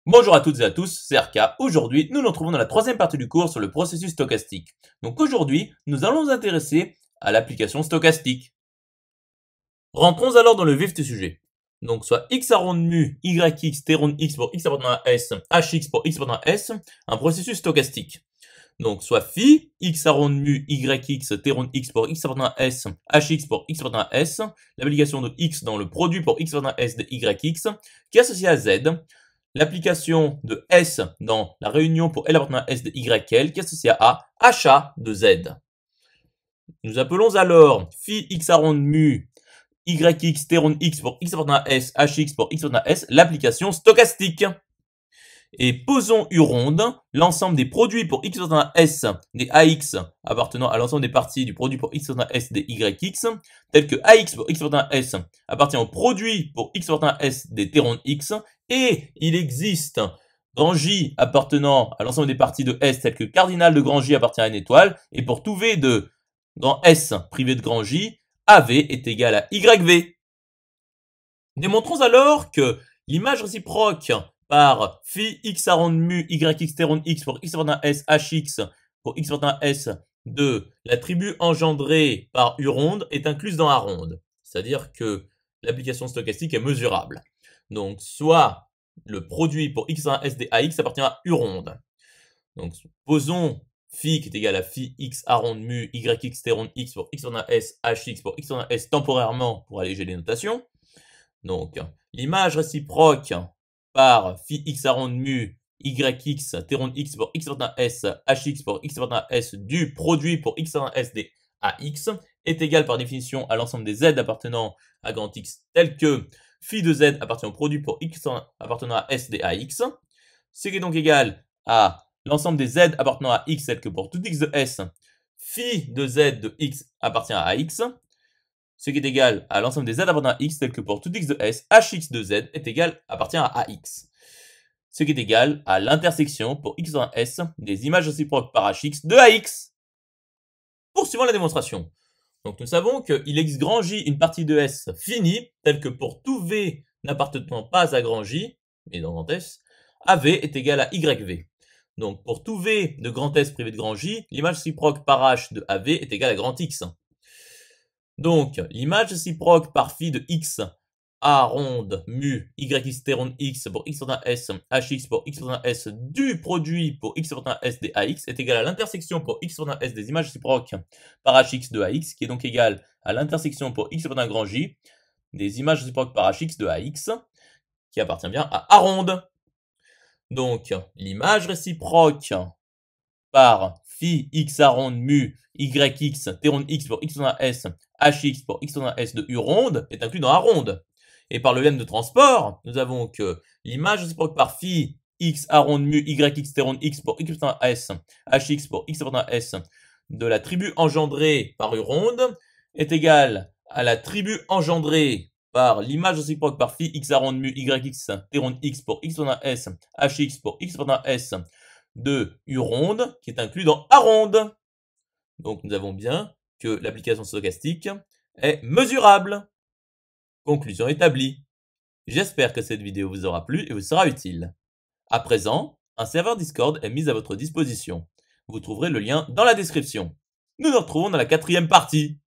Bonjour à toutes et à tous, c'est RK. Aujourd'hui, nous nous retrouvons dans la troisième partie du cours sur le processus stochastique. Donc aujourd'hui, nous allons nous intéresser à l'application stochastique. Rentrons alors dans le vif du sujet. Donc soit x arrond mu, yx, t rond x pour x appartenant à s, hx pour x appartenant à s, un processus stochastique. Donc soit phi, x arrond mu, yx, t rond x pour x appartenant à s, hx pour x appartenant à s, l'application de x dans le produit pour x appartenant à s de yx, qui est associé à z, l'application de S dans la réunion pour L appartenant à S de YL qui est associée à HA de Z. Nous appelons alors phi x arrond mu YX T rond X pour X appartenant à S, HX pour X appartenant à S, l'application stochastique. Et posons U ronde l'ensemble des produits pour X appartenant à S des AX appartenant à l'ensemble des parties du produit pour X appartenant à S des YX, tels que AX pour X appartenant à S appartient au produit pour X appartenant à S des T rond X, et il existe grand J appartenant à l'ensemble des parties de S telles que cardinal de grand J appartient à une étoile, et pour tout V de grand S privé de grand J, AV est égal à YV. Démontrons alors que l'image réciproque par phi x arrond mu yx t rond x pour x appartenant à s hx pour x appartenant à s de l'attribut engendré par u ronde est incluse dans A ronde. C'est-à-dire que l'application stochastique est mesurable. Donc soit le produit pour x appartenant à s des ax appartient à u ronde. Donc posons phi qui est égal à phi x arrond mu yx t rond x pour x appartenant à s hx pour x appartenant à s temporairement pour alléger les notations. Donc l'image réciproque par phi x arrond mu yx t rond x pour x appartenant à s hx pour x appartenant à s du produit pour x appartenant à s des ax est égal par définition à l'ensemble des z appartenant à grand X tel que phi de z appartient au produit pour x appartenant à s des ax, ce qui est donc égal à l'ensemble des z appartenant à x tel que pour tout x de s, phi de z de x appartient à ax, ce qui est égal à l'ensemble des z appartenant à x tel que pour tout x de s, hx de z est égal appartient à ax, ce qui est égal à l'intersection pour x dans s des images réciproques par hx de ax. Poursuivons la démonstration. Donc nous savons qu'il existe grand J une partie de S finie, telle que pour tout V n'appartenant pas à grand J, mais dans grand S, AV est égal à YV. Donc pour tout V de grand S privé de grand J, l'image réciproque par H de AV est égale à grand X. Donc l'image réciproque par phi de X A ronde mu YX T ronde X pour X appartenant à S, HX pour X appartenant à S du produit pour X appartenant à S des AX est égal à l'intersection pour X appartenant à S des images réciproques par HX de AX, qui est donc égal à l'intersection pour X appartenant à grand J des images réciproques par HX de AX, qui appartient bien à A ronde. Donc l'image réciproque par phi x A ronde mu YX T ronde X pour X appartenant à S, HX pour X appartenant à S de U ronde est inclus dans A ronde. Et par le lemme de transport, nous avons que l'image réciproque par phi x A ronde mu yx t ronde x pour x appartenant à s, hx pour x appartenant à s de la tribu engendrée par U ronde est égale à la tribu engendrée par l'image réciproque par phi x A ronde mu yx t ronde x pour x appartenant à s, hx pour x appartenant à s de U ronde qui est inclus dans A ronde. Donc nous avons bien que l'application stochastique est mesurable. Conclusion établie. J'espère que cette vidéo vous aura plu et vous sera utile. À présent, un serveur Discord est mis à votre disposition. Vous trouverez le lien dans la description. Nous nous retrouvons dans la quatrième partie.